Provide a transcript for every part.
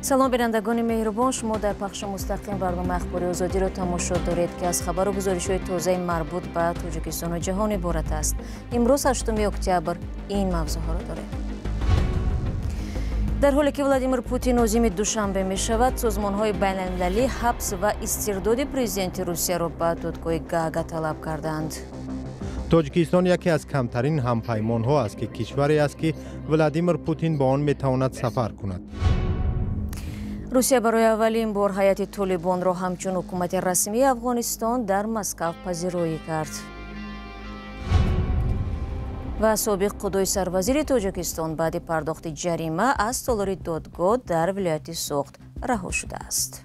سلام بینندگان مهربان، شما در پخش مستقیم برنامه اخباری آزادی را تماشا دارید که از خبر و گزارش‌های تازه مربوط به تاجیکستان و جهان عبارت است. امروز 8 اکتبر این موضوعها را داریم. در حالی که ولادیمیر پوتین عازم دوشنبه می شود، سازمان‌های بین‌المللی حبس و استرداد پرزیدنت روسیه را به دادگاه گاگا طلب کردند. تاجیکستان یکی از کمترین همپیمان‌ها است که کشوری است که ولادیمیر پوتین با آن می‌تواند سفر کند. روسیه برای اولین بار هیئت طالبان را همچون حکومت رسمی افغانستان در مسکو پذیرایی کرد. و سابق قضای سروزیر تاجیکستان بعد پرداخت جریمه از تالار دادگاه در ولایت سوخت رها شده است.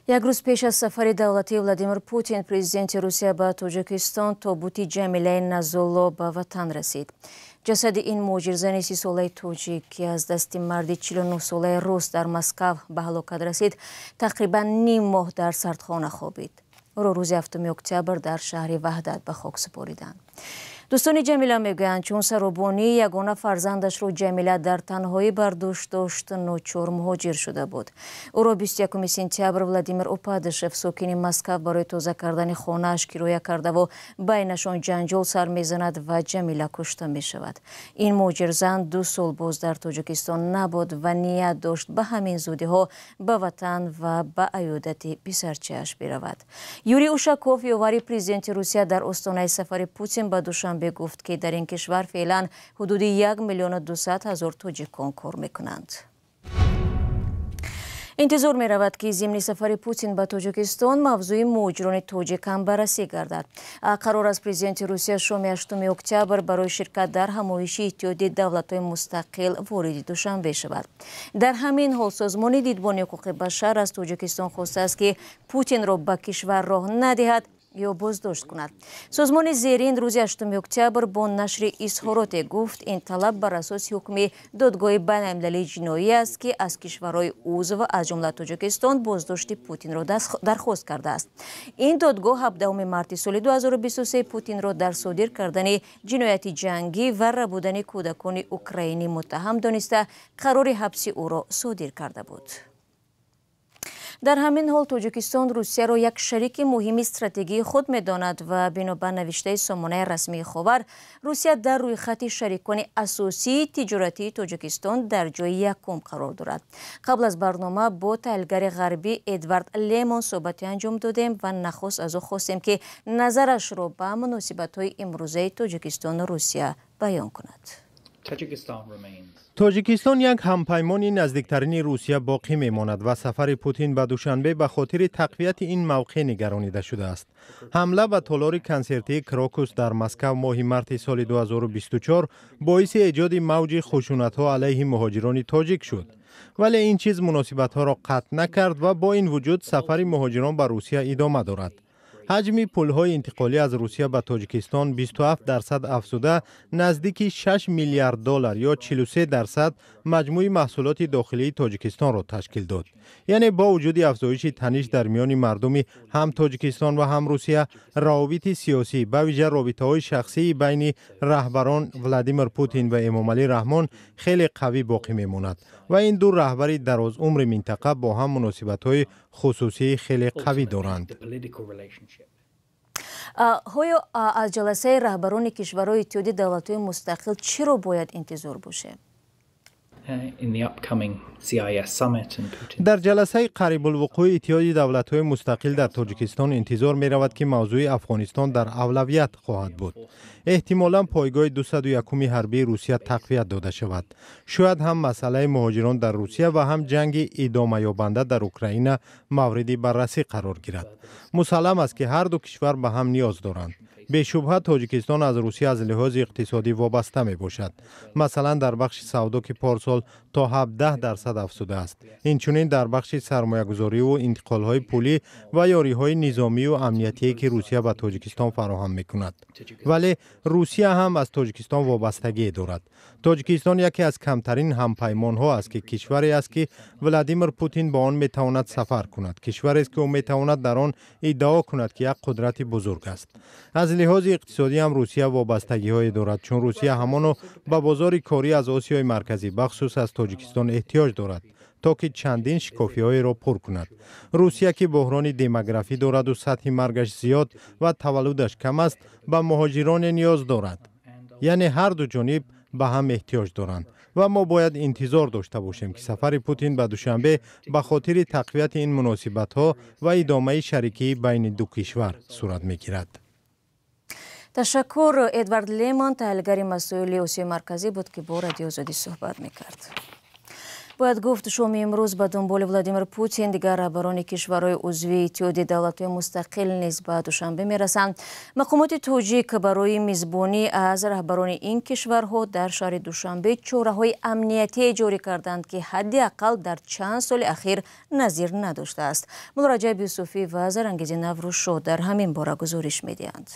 یک روز پیش از سفر دولتی ولادیمیر پوتین پرزیدنت روسیه به تاجیکستان تابوت جمیله نزولا به وطن رسید. جسد این مهاجر زن 30 ساله تاجیک که از دست مرد 49 ساله روس در مسکو به هلاکت رسید تقریبا نیم ماه در سردخانه خوابید. او را روز 7 اکتبر در شهر وحدت به خاک سپاریدند. دوستان جمیله میگویند چون سرابانی یگانه فرزندش را جمیله در تنهایی برداشت داشت ناچار مهاجر شده بود. او را 21 سپتامبر ولادیمیر اوپادشف ساکن مسکو برای تازه کردن خانه‌اش کرایه کرده و بینشان جنجال سر میزند و جمیله کشته می شود. این مهاجر زن 2 سال باز در تاجیکستان نبود و نیت داشت به همین زودی ها به وطن و به عیادت پسرچه‌اش برود. یوری اوشاکوف یاوری پرزیدنت روسیه در آستانه سفر پوتین به دوشنبه گفت که در این کشور فعلا حدود 1,200,000 تاجیکان کار میکنند. انتظار می رود که ضمن سفر پوتین به تاجیکستان موضوع مهاجران تاجیک هم بررسی گردد. قرار است پرزیدنت روسیه شام 8 اکتبر برای شرکت در همایش اتحادیه دولت‌های مستقل وارد دوشنبه شود. در همین حال سازمان دیدبان حقوق بشر از تاجیکستان خواسته است که پوتین را به کشور راه ندهد یا بازداشت کند. سازمان زیرین روز 8 اکتبر با نشر اظهارات گفت این طلب بر اساس حکم دادگاه بین‌المللی جنایی است که از کشورهای عضو از جمله تاجیکستان بازداشت پوتین را درخواست کرده است. این دادگاه 17 مارس سال 2023 پوتین را در صادر کردن جنایت جنگی و ربودن کودکان اوکراینی متهم دانسته قرار حبس او را صادر کرده بود. در همین حال تاجیکستان روسیه را یک شریک مهم استراتژی خود می‌داند و بنابر نوشته سامانه رسمی خاور روسیه در روی خط شریکان اساسی تجارتی تاجیکستان در جای یکم قرار دارد. قبل از برنامه با تحلیلگر غربی ادوارد لیمون صحبتی انجام دادیم و نخست از او خواستیم که نظرش را به مناسبت‌های امروزه تاجیکستان و روسیه بیان کند. تاجیکستان یک همپیمانی نزدیکترین روسیه باقی میماند و سفر پوتین به دوشنبه به خاطر تقویت این موقع نگرانیده شده است. حمله به تالار کنسرتی کراکوس در مسکو ماه مارس سال 2024 باعث ایجاد موج خشونت‌ها علیه مهاجران تاجیک شد. ولی این چیز مناسبت‌ها را قطع نکرد و با این وجود سفر مهاجران به روسیه ادامه دارد. حجم پول‌های انتقالی از روسیه به تاجیکستان 27% افزوده نزدیک 6 میلیارد دلار یا 43% مجموع محصولات داخلی تاجیکستان را تشکیل داد. یعنی با وجود افزایش تنش در میان مردم هم تاجیکستان و هم روسیه، روابط سیاسی به ویژه رابطه‌های شخصی بین رهبران ولادیمیر پوتین و امامعلی رحمان خیلی قوی باقی میماند و این دو رهبر درازعمر منطقه با هم مناسبت‌های خصوصی خیلی قوی دارند. آیا از جلسه رهبران کشورهای اتحادیه دولت‌های مستقل چرا باید انتظار باشه؟ در جلسه قریب الوقوع اتحادیه دولت‌های مستقل در تاجیکستان انتظار می رود که موضوع افغانستان در اولویت خواهد بود. احتمالاً پایگاه 201 حربی روسیه تقویت داده شود. شاید هم مسئله مهاجران در روسیه و هم جنگ ادامه یابنده در اوکراین مورد بررسی قرار گیرد. مسلم است که هر دو کشور به هم نیاز دارند. به شبهه تاجیکستان از روسیه از لحاظ اقتصادی وابسته می باشد. مثلا در بخش سودا که پارسال تا 17% افزوده است. اینچنین در بخش سرمایه‌گذاری و انتقال‌های پولی و یاری‌های نظامی و امنیتی که روسیه به تاجیکستان فراهم می‌کند. ولی روسیه هم از تاجیکستان وابستگی دارد. تاجیکستان یکی از کمترین همپیمان‌ها است که کشوری است که ولادیمیر پوتین با آن می‌تواند سفر کند. کشوری است که او می‌تواند در آن ادعا کند که یک قدرت بزرگ است. از لحاظ اقتصادی هم روسیه وابستگی‌های دارد، چون روسیه همانو به بازار کاری از آسیای مرکزی بخصوص از تاجیکستان احتیاج دارد تا که چندین شکافی‌های را پر کند. روسیه که بحران دموگرافی دارد و سطح مرگش زیاد و تولدش کم است، به مهاجران نیاز دارد. یعنی هر دو جانب به هم احتیاج دارند و ما باید انتظار داشته باشیم که سفر پوتین به دوشنبه به خاطر تقویت این مناسبت‌ها و ادامه شریکی بین دو کشور صورت می‌گیرد. تشکر. ادوارد لیمان، تحلیلگر مسائل آسیای مرکزی بود که با رادیو آزادی صحبت می‌کرد. باید گفت شام امروز به دنبال ولادیمیر پوتین دیگر رهبران کشورهای عضو اتحاد دولت‌های مستقل نیز به دوشنبه میرسند. مقامات تاجیک برای میزبانی از رهبران این کشورها در شهر دوشنبه چاره‌های امنیتی جاری کردند که حداقل در چند سال اخیر نظیر نداشته است. مولا رجب یوسفی و زرانگیز نوروزشو در همین باره گزارش می‌دهند.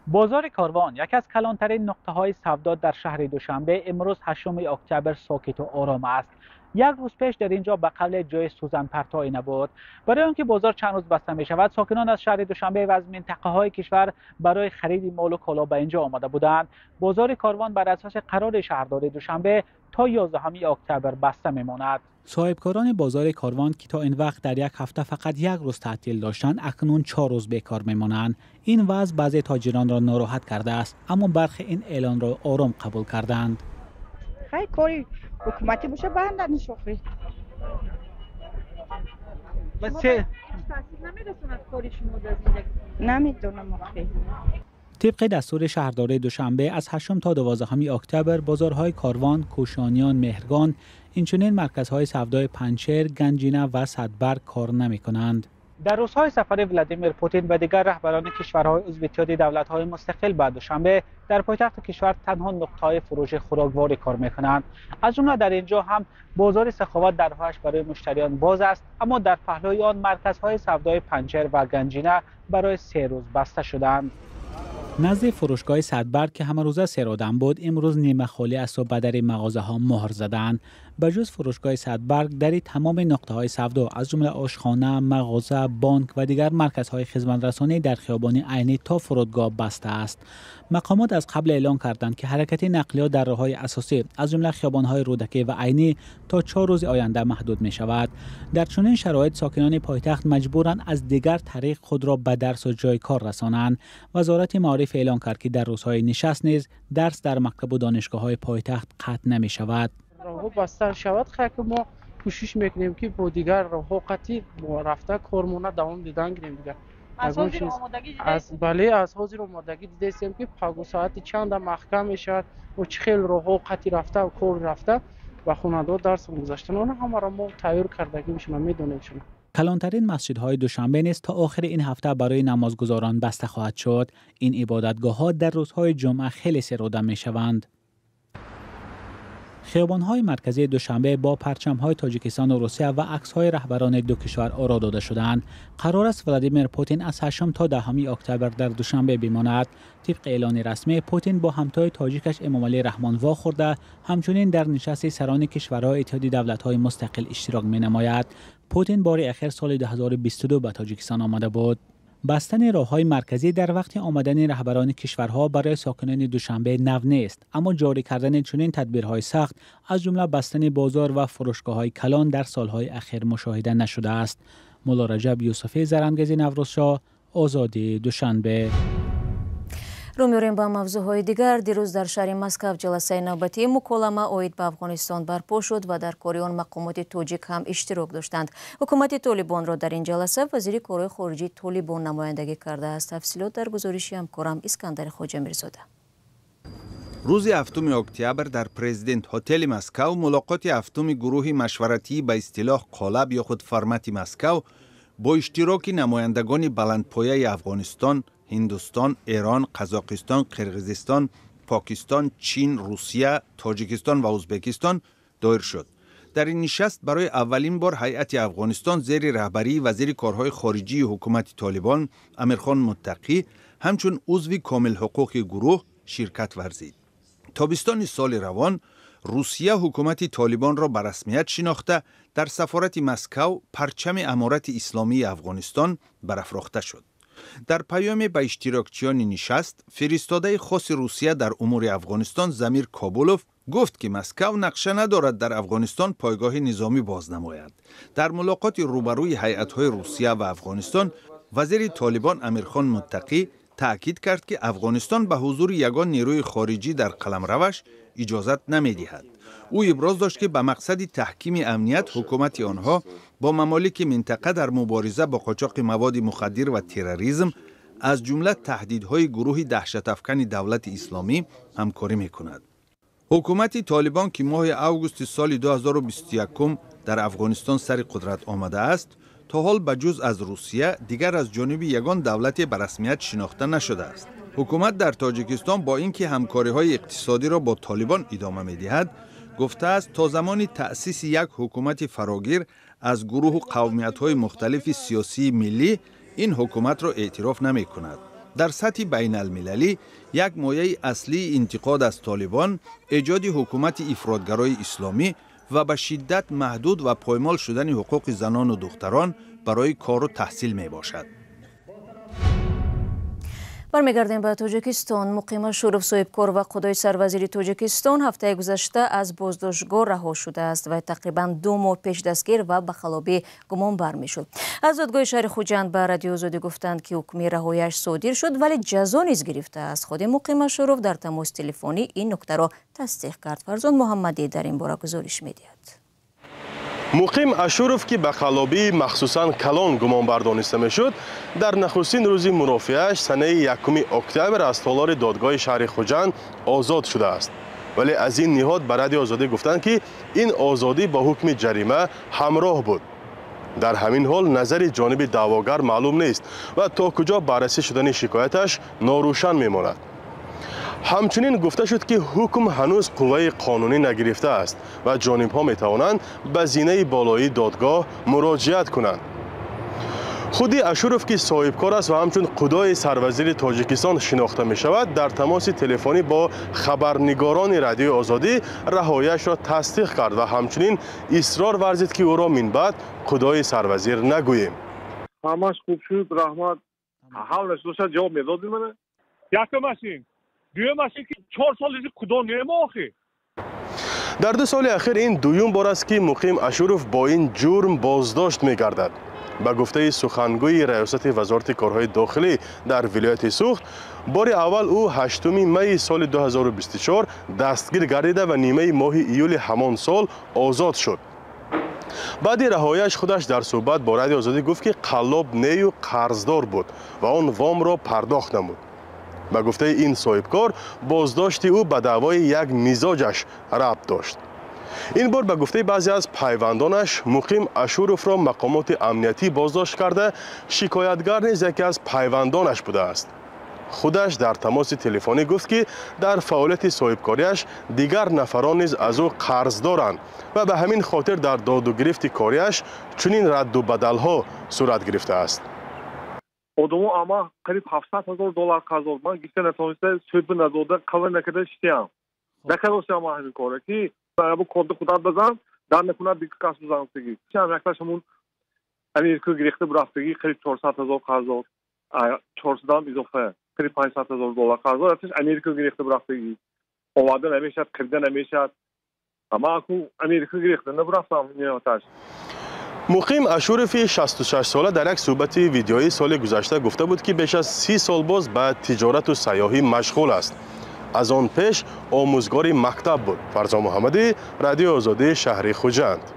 بازار کاروان یکی از کلانترین نقطه‌های سودا در شهر دوشنبه امروز 8 اکتبر ساکت و آرام است. یک روز پیش در اینجا به قبل جای سوزن پرتایی نبود. برای آنکه بازار چند روز بسته می شود، ساکنان از شهر دوشنبه و از منطقه‌های کشور برای خرید مال و کالا به اینجا آمده بودند. بازار کاروان بر اساس قرار شهرداری دوشنبه تا 11 اکتبر بسته میماند. صاحبکاران بازار کاروان که تا این وقت در یک هفته فقط یک روز تعطیل داشتند، اکنون 4 روز بیکار میمانند. این وضع بعضی تاجران را ناراحت کرده است، اما برخی این اعلان را آرام قبول کردند. خیلی کاری حکومتی باشه بندن شغلی. تاثیر نمیرسوند کاری شما در زندگی؟ نمیدونم آخه. طبق دستور شهرداری دوشنبه از 8 تا 12 اکتبر بازارهای کاروان، کوشانیان، مهرگان، اینچنین مرکزهای سودای پنجشیر، گنجینه و صدبرگ کار نمی کنند. در روزهای سفر ولادیمیر پوتین و دیگر رهبران کشورهای عضو اتحاد دولت‌های مستقل به دوشنبه در پایتخت کشور تنها نقطه‌های فروش خوراکواری کار می‌کنند. از جمله در اینجا هم بازار سخاوت درهایش برای مشتریان باز است، اما در پهلوی آن مرکزهای سودای پنجشیر و گنجینه برای 3 روز بسته شدند. نزد فروشگاه صدبرگ که همه روزه سرادن بود، امروز نیمه خالی است و به در مغازه ها مهر زدند. به جز فروشگاه صدبرگ در تمام نقطه های سودا از جمله آشخانه، مغازه، بانک و دیگر مرکزهای خدمت رسانی در خیابان عینی تا فرودگاه بسته است. مقامات از قبل اعلام کردند که حرکت نقلیات در راههای اساسی از جمله خیابان‌های رودکی و عینی تا 4 روز آینده محدود می شود. در چنین شرایط ساکنان پایتخت مجبورند از دیگر طریق خود را به درس و جای کار رسانند. وزارت معارف اعلام کرد که در روزهای نشست نیز درس در مکتب و دانشگاه‌های پایتخت قطع نمی شود. راهو بسته شود خیلی ما کوشش میکنیم که با دیگر راهو قطعی رفته کارمونه دوام دیدن گیریم دیگر. از حاضر آمادگی از حاضر آمادگی دیدیم که پاگو ساعت چند محکم میشد و چه خیلی راهو قطعی رفته و کار رفته و خانواده درس گذاشتن اون هم را ما تغییر کردگی میشون میدونیم شما. کلانترین مسجدهای دوشنبه نیز تا آخر این هفته برای نمازگزاران بسته خواهد شد. این عبادتگاه‌ها در روزهای جمعه خیلی سراده میشوند. خیابان‌های مرکزی دوشنبه با پرچم‌های تاجیکستان و روسیه و عکس‌های رهبران دو کشور آرا داده شدند. قرار است ولادیمیر پوتین از 8 تا 10 اکتبر در دوشنبه بماند. طبق اعلان رسمی پوتین با همتای تاجیکش امامعلی رحمان واخورده همچنین در نشست سران کشورهای اتحاد دولت‌های مستقل اشتراک می‌نماید. پوتین بار اخیر سال 2022 به تاجیکستان آمده بود. بستن راه‌های مرکزی در وقت آمدن رهبران کشورها برای ساکنان دوشنبه نو نیست، اما جاری کردن چنین تدبیرهای سخت از جمله بستن بازار و فروشگاه‌های کلان در سالهای اخیر مشاهده نشده است. مولا رجب یوسفی، زرانگیز نوروزشو، آزادی دوشنبه. رو می‌ریم با موضوعهای دیگر. دیروز در شهر مسکو جلسه نوبتی مکالمه اوید به افغانستان برپا شد و در کار آن مقامات تاجیک هم اشتراک داشتند. حکومت طالبان را در این جلسه وزیر کارهای خارجه طالبان نمایندگی کرده است. تفصیلات در گزارش همکارم اسکندر خواجه میرزاده. روز 7 اکتبر در پرزیدنت هتل مسکو ملاقات 7 گروه مشورتی به اصطلاح قالب یا خود فرمت مسکو با اشتراک نمایندگان بلندپایه افغانستان، هندوستان، ایران، قزاقستان، قرقیزستان، پاکستان، چین، روسیه، تاجیکستان و ازبکستان دایر شد. در این نشست برای اولین بار هیئت افغانستان زیر رهبری وزیر کارهای خارجی حکومت طالبان امیرخان متقی همچون عضو کامل حقوق گروه شرکت ورزید. تابستان سال روان روسیه حکومت طالبان را به رسمیت شناخته در سفارت مسکو پرچم امارت اسلامی افغانستان برافراخته شد. در پیامی به اشتراکچیان نشست، فرستاده خاص روسیه در امور افغانستان زمیر کابولوف گفت که مسکو نقشه ندارد در افغانستان پایگاه نظامی بازنماید. در ملاقات روبروی هیئت‌های روسیه و افغانستان، وزیر طالبان امیرخان متقی تأکید کرد که افغانستان به حضور یگان نیروی خارجی در قلمروش اجازت نمی‌دهد. او ابراز داشت که به مقصد تحکیم امنیت حکومت آنها با ممالک منطقه در مبارزه با قاچاق مواد مخدر و تروریسم از جمله تهدیدهای گروه دهشت افکن دولت اسلامی همکاری می‌کند. حکومت طالبان که ماه اوگوست سال 2021 در افغانستان سر قدرت آمده است، تا حال بجز از روسیه دیگر از جانب یگان دولت به رسمیت شناخته نشده است. حکومت در تاجیکستان با اینکه همکاری‌های اقتصادی را با طالبان ادامه می‌دهد، گفته است تا زمان تأسیس یک حکومت فراگیر از گروه و قومیت‌های مختلف سیاسی ملی این حکومت را اعتراف نمی‌کند. در سطح بین المللی یک مایه اصلی انتقاد از طالبان ایجاد حکومت افراطگرای اسلامی و به شدت محدود و پایمال شدن حقوق زنان و دختران برای کار و تحصیل می باشد. برمیگردیم به تاجیکستان. مقیم اشورف صاحبکار و خدای سروزیر تاجیکستان هفته گذشته از بازداشتگاه رها شده است و تقریبا 2 ماه پیش دستگیر و به خلابی گمانبر میشد. از دادگاه شهر خوجند به رادیو آزادی گفتند که حکم رهایی‌اش صادر شد ولی جزا نیز گرفته است. خود مقیم اشورف در تماس تلفنی این نکته را تصدیق کرد. فرزان محمدی در این باره گزارش می‌دهد. مقیم اشورف که به خلابی مخصوصاً کلان گمانبر دانسته میشد، در نخستین روز مرافعه‌اش سنه 1 اکتبر از تالار دادگاه شهر خوجند آزاد شده است. ولی از این نهاد به رادیو آزادی گفتند که این آزادی با حکم جریمه همراه بود. در همین حال نظر جانب دعواگر معلوم نیست و تا کجا بررسی شدن شکایتش ناروشن میماند. همچنین گفته شد که حکم هنوز قوه قانونی نگرفته است و جانب‌ها می‌توانند به زینه بالایی دادگاه مراجعت کنند. خودی اشورف که صاحبکار است و همچون خدای سروزیر تاجیکستان شناخته می شود، در تماس تلفنی با خبرنگاران رادیو آزادی رهایی‌اش را تصدیق کرد و همچنین اصرار ورزید که او را من بعد خدای سروزیر نگوییم. همش خوب شد، رحمت. حالش دوست جواب میداد منه. یکم ماشین دویم ماشین که 4 سال از خدا نمی‌آ آخه. در 2 سال اخیر این دوم بار است که مقیم اشورف با این جرم بازداشت می‌گردد. به گفته سخنگوی ریاست وزارت کارهای داخلی در ولایت سوخت، بار اول او 8 می سال 2024 دستگیر گردیده و نیمه ماه ایول همان سال آزاد شد. بعد رهایی‌اش خودش در صحبت با رادیو آزادی گفت که قلاب نی و قرضدار بود و آن وام را پرداخت نمود. به گفته این صاحبکار، بازداشت او به دعوای یک مزاجش ربط داشت. این بار به گفته بعضی از پیوندانش، مقیم اشورف را مقامات امنیتی بازداشت کرده، شکایتگر نیز یکی از پیوندانش بوده است. خودش در تماس تلفنی گفت که در فعالیت صاحبکاریش دیگر نفران نیز از او قرض دارند و به همین خاطر در داد و گرفت کاریش چنین رد و بدل‌ها صورت گرفته است. Odamı ama qarib $700,000 qarz oldu. Ben gitsen etoniste söybün azoda kalır ne kadar işleyen. Ne kadar olsa ama همین کاره که bu kodu خودت بزن در نکنه دیگه کس بزنستگی. چند یکتاشمون امریکا گرفته برفتگی قریب $400,000 قرض داد. 400 هم اضافه قریب $500,000 قرض داد. اتش امریکا گرفته برفتگی. آواده نمیشد، خریده نمیشد. اما اکو امریکا گرفته نبرفتم نیاتش. مقیم اشورفی 66 ساله در یک صحبت ویدیویی سال گذشته گفته بود که بیش از 30 سال باز به تجارت و سیاحی مشغول است. از آن پیش آموزگار مکتب بود. فرزان محمدی، رادیو آزادی شهر خوجند.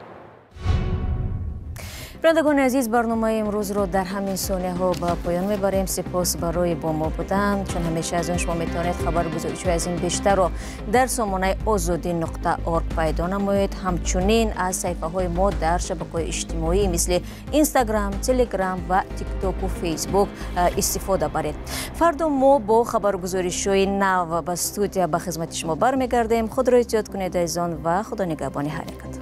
بینندگان عزیز، برنامه امروز رو در همین ثانیه ها به پایان میبریم. سپاس برای با ما بودن. چون همیشه از اون شما میتونید خبرگزاری‌های از این بیشتر رو در سامانه azadi.org پیدا نمایید. همچنین از صفحه های ما در شبکه‌های اجتماعی مثل اینستاگرام، تلگرام و تیک تاک و فیسبوک استفاده برید. فردا ما با خبرگزاری‌های نو و استودیو به خدمت شما برمیگردیم. خود را احتیاط کنید از آن و خدا نگهبان حرکت.